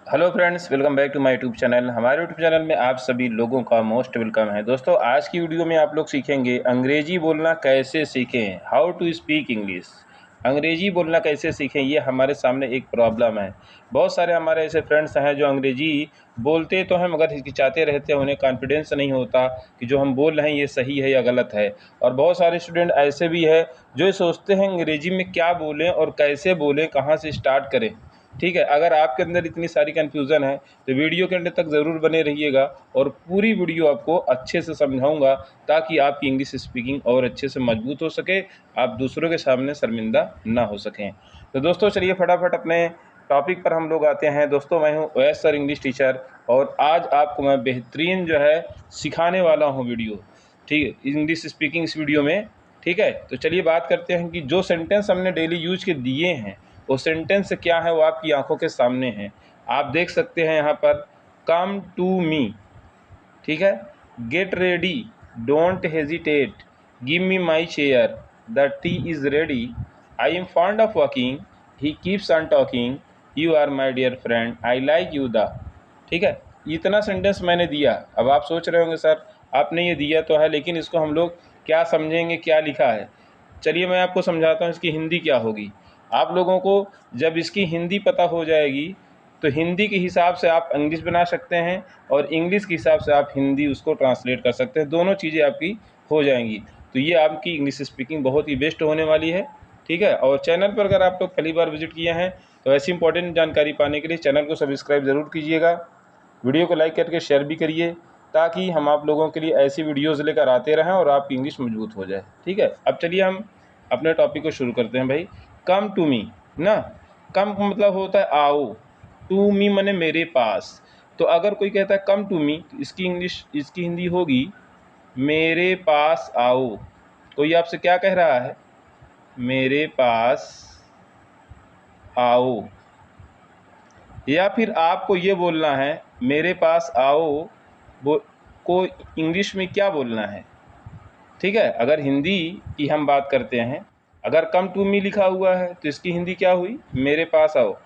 Hello friends, welcome back to my YouTube channel. हमारे YouTube channel में आप सभी लोगों का मोस्ट वेलकम है। दोस्तों, आज की वीडियो में आप लोग सीखेंगे अंग्रेजी बोलना कैसे सीखें, हाउ टू स्पीक इंग्लिश। अंग्रेजी बोलना कैसे सीखें, ये हमारे सामने एक प्रॉब्लम है। बहुत सारे हमारे ऐसे फ्रेंड्स हैं जो अंग्रेजी बोलते तो हैं मगर हिचकिचाते रहते हैं, उन्हें कॉन्फिडेंस नहीं होता कि जो हम बोल रहे हैं ये सही है या गलत है। और बहुत सारे स्टूडेंट ऐसे भी है जो सोचते हैं अंग्रेजी में क्या बोलें और कैसे बोलें, कहाँ से स्टार्ट करें। ठीक है, अगर आपके अंदर इतनी सारी कन्फ्यूज़न है तो वीडियो के अंत तक ज़रूर बने रहिएगा और पूरी वीडियो आपको अच्छे से समझाऊंगा ताकि आपकी इंग्लिश स्पीकिंग और अच्छे से मजबूत हो सके, आप दूसरों के सामने शर्मिंदा ना हो सकें। तो दोस्तों चलिए फटाफट अपने टॉपिक पर हम लोग आते हैं। दोस्तों, मैं हूं ओएस सर इंग्लिश टीचर और आज आपको मैं बेहतरीन जो है सिखाने वाला हूं वीडियो। ठीक है, इंग्लिश स्पीकिंग इस वीडियो में। ठीक है, तो चलिए बात करते हैं कि जो सेंटेंस हमने डेली यूज के दिए हैं वो सेंटेंस क्या है, वो आपकी आंखों के सामने है। आप देख सकते हैं यहाँ पर, कम टू मी। ठीक है, get ready, don't hesitate, give me my chair, the tea is ready, I am fond of walking, he keeps on talking, you are my dear friend, I like you the. ठीक है, इतना sentence मैंने दिया। अब आप सोच रहे होंगे सर आपने ये दिया तो है, लेकिन इसको हम लोग क्या समझेंगे, क्या लिखा है। चलिए मैं आपको समझाता हूँ इसकी हिंदी क्या होगी। आप लोगों को जब इसकी हिंदी पता हो जाएगी तो हिंदी के हिसाब से आप इंग्लिश बना सकते हैं और इंग्लिश के हिसाब से आप हिंदी उसको ट्रांसलेट कर सकते हैं। दोनों चीज़ें आपकी हो जाएंगी। तो ये आपकी इंग्लिश स्पीकिंग बहुत ही बेस्ट होने वाली है। ठीक है, और चैनल पर अगर आप लोग पहली बार विजिट किए हैं तो ऐसी इंपॉर्टेंट जानकारी पाने के लिए चैनल को सब्सक्राइब ज़रूर कीजिएगा। वीडियो को लाइक करके शेयर भी करिए ताकि हम आप लोगों के लिए ऐसी वीडियोज़ लेकर आते रहें और आपकी इंग्लिश मजबूत हो जाए। ठीक है, अब चलिए हम अपने टॉपिक को शुरू करते हैं। भाई, कम टू मी ना, कम का मतलब होता है आओ, टू मी माने मेरे पास। तो अगर कोई कहता है कम टू मी तो इसकी हिंदी होगी मेरे पास आओ। कोई आपसे क्या कह रहा है, मेरे पास आओ। या फिर आपको ये बोलना है मेरे पास आओ, वो को इंग्लिश में क्या बोलना है। ठीक है, अगर हिंदी की हम बात करते हैं, अगर कम टू मी लिखा हुआ है तो इसकी हिंदी क्या हुई, मेरे पास आओ।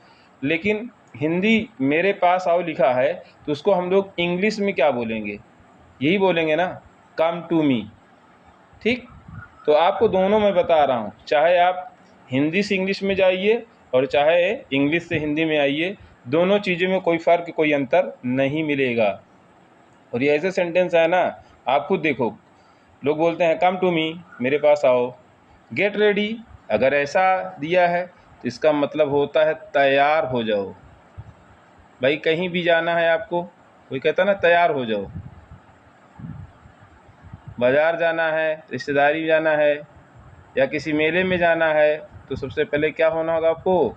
लेकिन हिंदी मेरे पास आओ लिखा है तो उसको हम लोग इंग्लिश में क्या बोलेंगे, यही बोलेंगे ना, कम टू मी। ठीक, तो आपको दोनों मैं बता रहा हूँ, चाहे आप हिंदी से इंग्लिश में जाइए और चाहे इंग्लिश से हिंदी में आइए, दोनों चीज़ों में कोई फ़र्क, कोई अंतर नहीं मिलेगा। और ये ऐसे सेंटेंस है ना, आप खुद देखो, लोग बोलते हैं कम टू मी, मेरे पास आओ। गेट रेडी, अगर ऐसा दिया है तो इसका मतलब होता है तैयार हो जाओ। भाई कहीं भी जाना है आपको, कोई कहता ना तैयार हो जाओ, बाज़ार जाना है, रिश्तेदारी जाना है या किसी मेले में जाना है तो सबसे पहले क्या होना होगा आपको,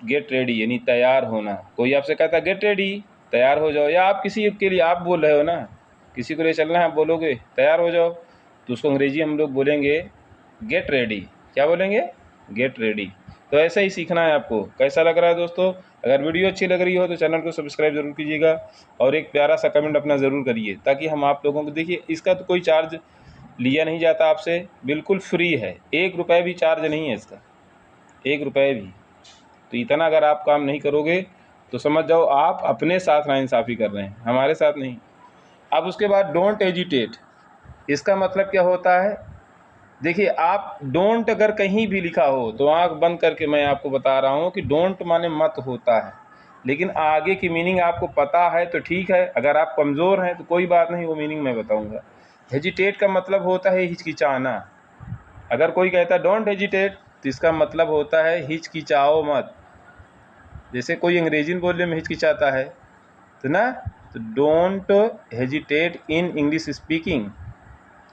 गेट रेडी यानी तैयार होना। कोई आपसे कहता है गेट रेडी, तैयार हो जाओ, या आप किसी के लिए आप बोल रहे हो ना, किसी को लिए चलना है, आप बोलोगे तैयार हो जाओ, तो उसको अंग्रेजी हम लोग बोलेंगे गेट रेडी। क्या बोलेंगे, गेट रेडी। तो ऐसा ही सीखना है आपको। कैसा लग रहा है दोस्तों? अगर वीडियो अच्छी लग रही हो तो चैनल को सब्सक्राइब जरूर कीजिएगा और एक प्यारा सा कमेंट अपना ज़रूर करिए ताकि हम आप लोगों को, देखिए इसका तो कोई चार्ज लिया नहीं जाता आपसे, बिल्कुल फ्री है, 1 रुपये भी चार्ज नहीं है इसका, 1 रुपये भी। तो इतना अगर आप काम नहीं करोगे तो समझ जाओ आप अपने साथ नाइंसाफ़ी कर रहे हैं, हमारे साथ नहीं। अब उसके बाद डोंट एजिटेट, इसका मतलब क्या होता है, देखिए आप डोंट अगर कहीं भी लिखा हो तो आंख बंद करके मैं आपको बता रहा हूँ कि डोंट माने मत होता है, लेकिन आगे की मीनिंग आपको पता है तो ठीक है, अगर आप कमज़ोर हैं तो कोई बात नहीं, वो मीनिंग मैं बताऊँगा। हेजिटेट का मतलब होता है हिचकिचाना। अगर कोई कहता है डोंट हेजिटेट तो इसका मतलब होता है हिचकिचाओ मत। जैसे कोई अंग्रेजी बोलने में हिचकिचाता है तो ना, तो don't hesitate in English speaking.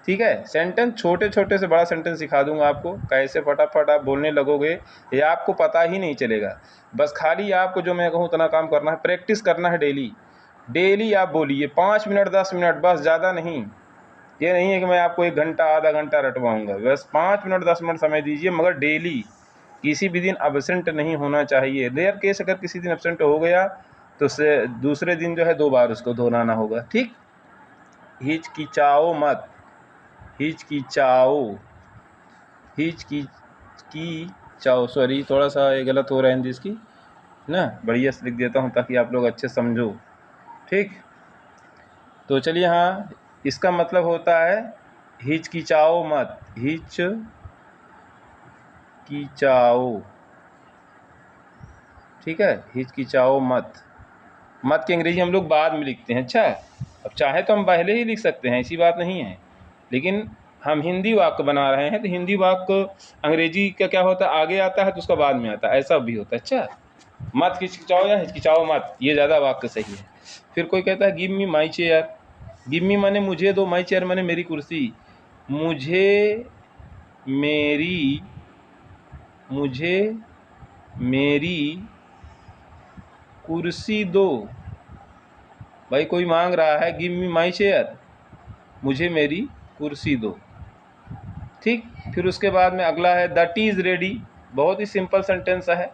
ठीक है, सेंटेंस छोटे छोटे से बड़ा सेंटेंस सिखा दूंगा आपको, कैसे फटाफट आप बोलने लगोगे ये आपको पता ही नहीं चलेगा। बस खाली आपको जो मैं कहूँ उतना काम करना है, प्रैक्टिस करना है डेली। डेली आप बोलिए 5 मिनट 10 मिनट, बस, ज़्यादा नहीं। ये नहीं है कि मैं आपको 1 घंटा आधा घंटा रटवाऊँगा, बस 5 मिनट 10 मिनट समय दीजिए, मगर डेली। किसी भी दिन एब्सेंट नहीं होना चाहिए। रेयर केस अगर किसी दिन एब्सेंट हो गया तो से दूसरे दिन जो है 2 बार उसको दोहराना होगा। ठीक, हिचकिचाओ मत, हिचकिचाओ, हिचकी की चाओ, सॉरी थोड़ा सा ये गलत हो रहा है हिंदी इसकी, ना, बढ़िया से लिख देता हूँ ताकि आप लोग अच्छे समझो। ठीक, तो चलिए, हाँ, इसका मतलब होता है हिचकिचाओ मत, हिचकिचाओ। ठीक है, हिचकिचाओ मत। मत की अंग्रेजी हम लोग बाद में लिखते हैं। अच्छा, अब चाहे तो हम पहले ही लिख सकते हैं, ऐसी बात नहीं है, लेकिन हम हिंदी वाक्य बना रहे हैं तो हिंदी वाक्य अंग्रेजी का क्या होता है, आगे आता है तो उसका बाद में आता है, ऐसा भी होता है। अच्छा, मत हिचकिचाओ या हिचकिचाओ मत, ये ज़्यादा वाक्य सही है। फिर कोई कहता है give me my chair. Give me माने मुझे दो, माई चेयर माने मेरी कुर्सी। मुझे मेरी मुझे मेरी कुर्सी दो। भाई कोई मांग रहा है गिव मी माई चेयर, मुझे मेरी कुर्सी दो। ठीक, फिर उसके बाद में अगला है द टी इज़ रेडी। बहुत ही सिंपल सेंटेंस है।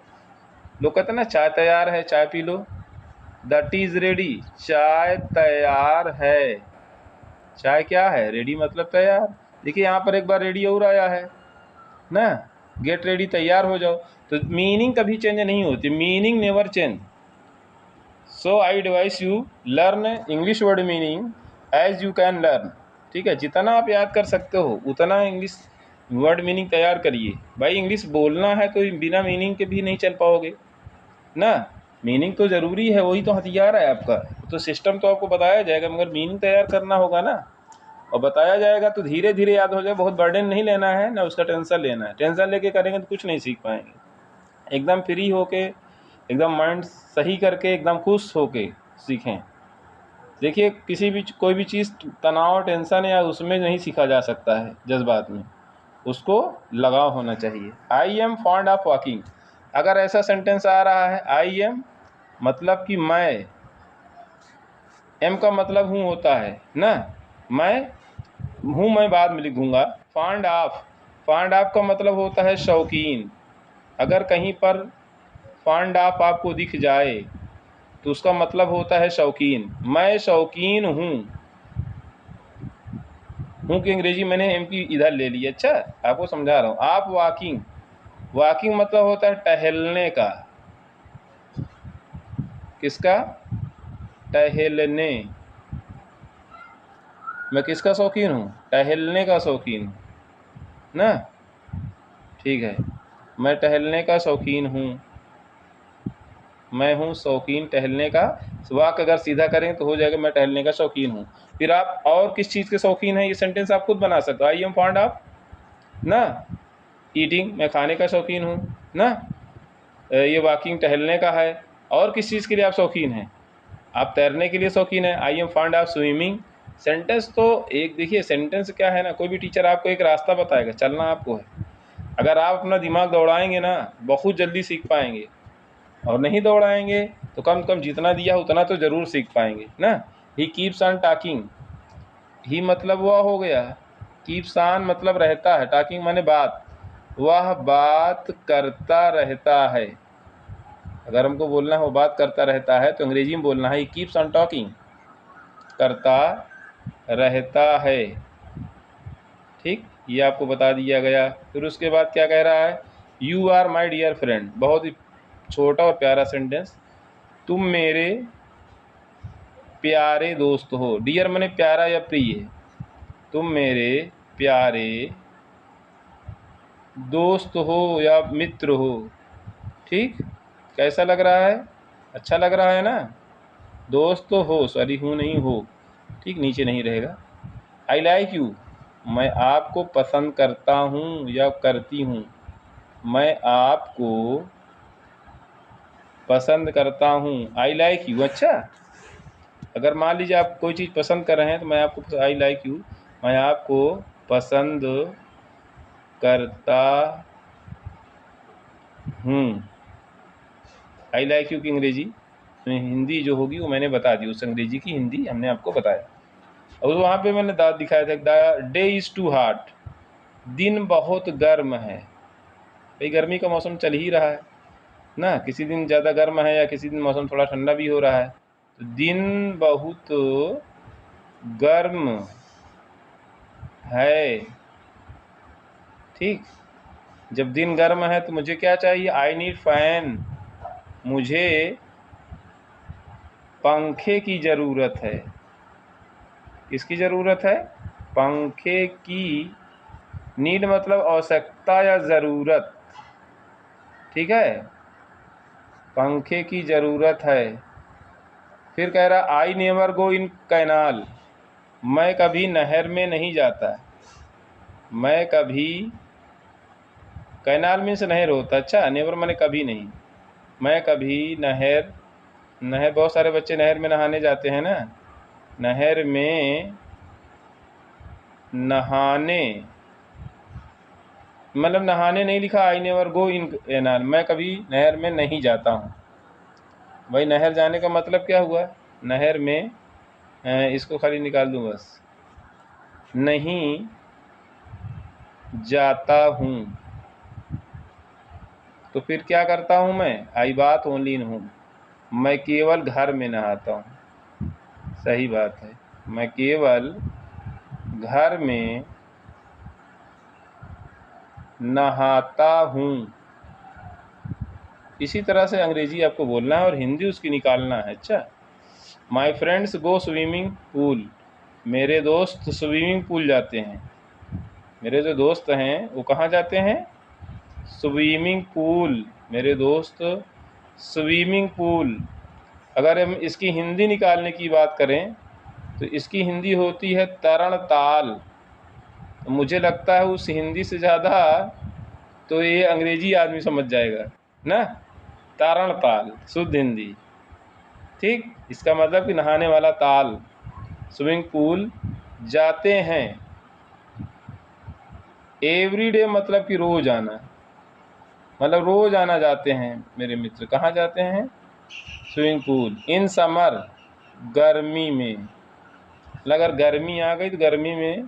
लोग कहते हैं ना चाय तैयार है, चाय P low. The T is ready, चाय तैयार है। चाय क्या है, रेडी मतलब तैयार। देखिए यहाँ पर एक बार रेडी और आया है ना, गेट रेडी, तैयार हो जाओ। तो मीनिंग कभी चेंज नहीं होती, meaning never change. So I advice you learn English word meaning as you can learn. ठीक है, जितना आप याद कर सकते हो उतना इंग्लिश वर्ड मीनिंग तैयार करिए। भाई इंग्लिश बोलना है तो बिना मीनिंग के भी नहीं चल पाओगे ना, मीनिंग तो ज़रूरी है, वही तो हथियार है आपका। तो सिस्टम तो आपको बताया जाएगा, मगर मीनिंग तैयार करना होगा ना, और बताया जाएगा तो धीरे धीरे याद हो जाए। बहुत बर्डन नहीं लेना है ना, उसका टेंशन लेना है। टेंशन लेके करेंगे तो कुछ नहीं सीख पाएंगे। एकदम फ्री होके, एकदम माइंड सही करके, एकदम खुश होके सीखें। देखिए किसी भी कोई भी चीज़ तनाव, टेंशन या उसमें नहीं सीखा जा सकता है, जज्बात में, उसको लगाव होना चाहिए। आई एम फॉन्ड ऑफ वॉकिंग। अगर ऐसा सेंटेंस आ रहा है आई एम मतलब कि मैं, एम का मतलब हूँ होता है ना, मैं हूँ, मैं बाद में लिखूंगा। फॉन्ड ऑफ का मतलब होता है शौकीन। अगर कहीं पर फॉन्ड ऑफ आपको दिख जाए तो उसका मतलब होता है शौकीन। मैं शौकीन हूँ। हूँ की अंग्रेजी मैंने एम की इधर ले ली। अच्छा, आपको समझा रहा हूँ। आप वॉकिंग, वॉकिंग मतलब होता है टहलने का। किसका, टहलने। मैं किसका शौकीन हूँ, टहलने का शौकीन हूँ ना। ठीक है, मैं टहलने का शौकीन हूँ, मैं हूँ शौकीन टहलने का। वाक्य अगर सीधा करें तो हो जाएगा मैं टहलने का शौकीन हूँ। फिर आप और किस चीज़ के शौकीन हैं, ये सेंटेंस आप खुद बना सकते हो। आई एम फॉन्ड ऑफ ना ईटिंग, मैं खाने का शौकीन हूँ ना। ये वॉकिंग टहलने का है। और किस चीज़ के लिए आप शौकीन हैं, आप तैरने के लिए शौकीन हैं। आई am fond of swimming. Sentence तो एक देखिए, सेंटेंस क्या है ना, कोई भी टीचर आपको एक रास्ता बताएगा, चलना आपको है। अगर आप अपना दिमाग दौड़ाएंगे ना, बहुत जल्दी सीख पाएंगे, और नहीं दौड़ाएंगे तो कम से कम जितना दिया उतना तो ज़रूर सीख पाएंगे ना। He keeps on talking. He मतलब वह हो गया, कीप्स ऑन मतलब रहता है, टॉकिंग माने बात, वह बात करता रहता है। अगर हमको बोलना है वो बात करता रहता है तो अंग्रेजी में बोलना है ही कीप्स ऑन टॉकिंग, करता रहता है। ठीक, ये आपको बता दिया गया। फिर उसके बाद क्या कह रहा है, you are my dear friend. बहुत ही छोटा और प्यारा सेंटेंस। तुम मेरे प्यारे दोस्त हो। डियर माने प्यारा या प्रिय। तुम मेरे प्यारे दोस्त हो या मित्र हो। ठीक, कैसा लग रहा है, अच्छा लग रहा है ना। दोस्त तो हो, सॉरी हूँ नहीं हो, ठीक, नीचे नहीं रहेगा। आई लाइक यू, मैं आपको पसंद करता हूँ या करती हूँ। मैं आपको पसंद करता हूँ, आई लाइक यू। अच्छा, अगर मान लीजिए आप कोई चीज़ पसंद कर रहे हैं तो मैं आपको, आई लाइक यू, मैं आपको पसंद करता हूँ। आई लाइक यू की अंग्रेजी हिंदी जो होगी वो मैंने बता दी, उस अंग्रेजी की हिंदी हमने आपको बताया। और वहाँ पे मैंने दाद दिखाया था, the day is too hot, दिन बहुत गर्म है। भाई गर्मी का मौसम चल ही रहा है ना, किसी दिन ज़्यादा गर्म है या किसी दिन मौसम थोड़ा ठंडा भी हो रहा है। तो दिन बहुत गर्म है। ठीक, जब दिन गर्म है तो मुझे क्या चाहिए, आई नीड फैन, मुझे पंखे की ज़रूरत है। किसकी ज़रूरत है? पंखे की। नीड मतलब आवश्यकता या ज़रूरत, ठीक है। पंखे की ज़रूरत है। फिर कह रहा I never go in canal, मैं कभी नहर में नहीं जाता। मैं कभी, कैनाल मीन्स नहर होता, अच्छा, नेवर माने कभी नहीं। मैं कभी नहर, नहर बहुत सारे बच्चे नहर में नहाने जाते हैं ना, नहर में नहाने, मतलब नहाने नहीं लिखा, I never go in canal, मैं कभी नहर में नहीं जाता हूँ। भाई नहर जाने का मतलब क्या हुआ? नहर में, इसको खाली निकाल दूँ बस, नहीं जाता हूँ। तो फिर क्या करता हूँ मैं? आई बात ओनली इन हूँ, मैं केवल घर में नहाता हूँ। सही बात है, मैं केवल घर में नहाता हूँ। इसी तरह से अंग्रेजी आपको बोलना है और हिंदी उसकी निकालना है। अच्छा, my friends go swimming pool, मेरे दोस्त स्विमिंग पूल जाते हैं। मेरे जो दोस्त हैं वो कहाँ जाते हैं? Swimming pool. मेरे दोस्त स्विमिंग पूल। अगर हम इसकी हिंदी निकालने की बात करें तो इसकी हिंदी होती है तरण ताल। तो मुझे लगता है उस हिंदी से ज़्यादा तो ये अंग्रेजी आदमी समझ जाएगा ना, तरण ताल शुद्ध हिंदी। ठीक, इसका मतलब कि नहाने वाला ताल, स्विमिंग पूल जाते हैं। एवरीडे मतलब कि रोज आना, मतलब रोज आना जाते हैं मेरे मित्र। कहाँ जाते हैं? Swimming pool. इन समर, गर्मी में, अगर गर्मी आ गई तो गर्मी में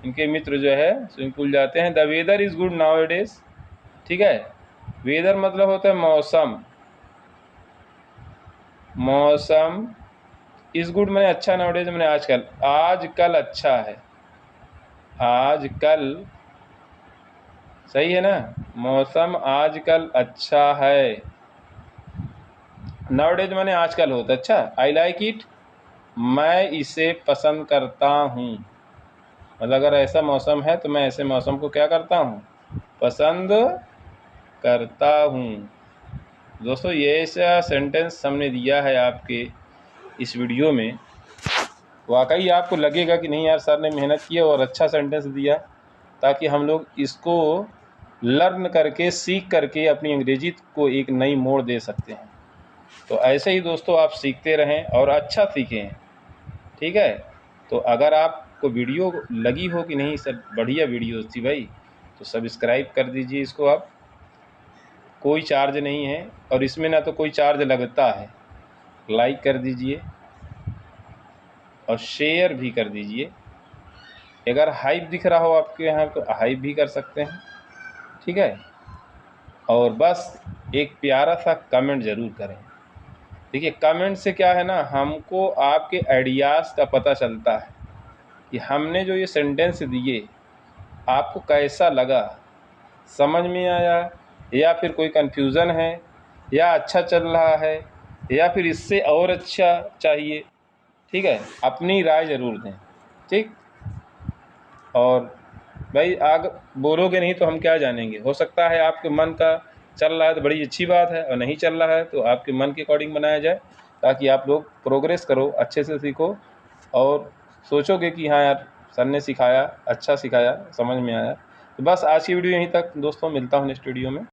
इनके मित्र जो है स्विमिंग पूल जाते हैं। The weather is good nowadays, ठीक है। वेदर मतलब होता है मौसम, मौसम इज़ गुड मैंने अच्छा, नाउ डेज मैंने आजकल, आजकल अच्छा है, आजकल, सही है ना, मौसम आजकल अच्छा है। नाउ डेज मैंने आजकल होता, अच्छा। आई लाइक इट, मैं इसे पसंद करता हूँ। मतलब अगर ऐसा मौसम है तो मैं ऐसे मौसम को क्या करता हूँ? पसंद करता हूँ। दोस्तों ये ऐसा सेंटेंस हमने दिया है आपके इस वीडियो में, वाकई आपको लगेगा कि नहीं यार सर ने मेहनत की और अच्छा सेंटेंस दिया, ताकि हम लोग इसको लर्न करके, सीख करके अपनी अंग्रेजी को एक नई मोड़ दे सकते हैं। तो ऐसे ही दोस्तों आप सीखते रहें और अच्छा सीखें, ठीक है। तो अगर आपको वीडियो लगी हो कि नहीं सर बढ़िया वीडियो थी भाई, तो सब्सक्राइब कर दीजिए इसको आप, कोई चार्ज नहीं है और इसमें ना तो कोई चार्ज लगता है। लाइक कर दीजिए और शेयर भी कर दीजिए। अगर हाइप दिख रहा हो आपके यहाँ तो हाइप भी कर सकते हैं, ठीक है। और बस एक प्यारा सा कमेंट ज़रूर करें। देखिए कमेंट से क्या है ना, हमको आपके आइडियाज़ का पता चलता है कि हमने जो ये सेंटेंस दिए आपको कैसा लगा, समझ में आया या फिर कोई कन्फ्यूज़न है, या अच्छा चल रहा है, या फिर इससे और अच्छा चाहिए, ठीक है। अपनी राय ज़रूर दें, ठीक। और भाई आग बोलोगे नहीं तो हम क्या जानेंगे, हो सकता है आपके मन का चल रहा है तो बड़ी अच्छी बात है, और नहीं चल रहा है तो आपके मन के अकॉर्डिंग बनाया जाए, ताकि आप लोग प्रोग्रेस करो, अच्छे से सीखो और सोचोगे कि हाँ यार सर ने सिखाया, अच्छा सिखाया, समझ में आया। तो बस आज की वीडियो यहीं तक दोस्तों, मिलता हूँ नेक्स्ट वीडियो में।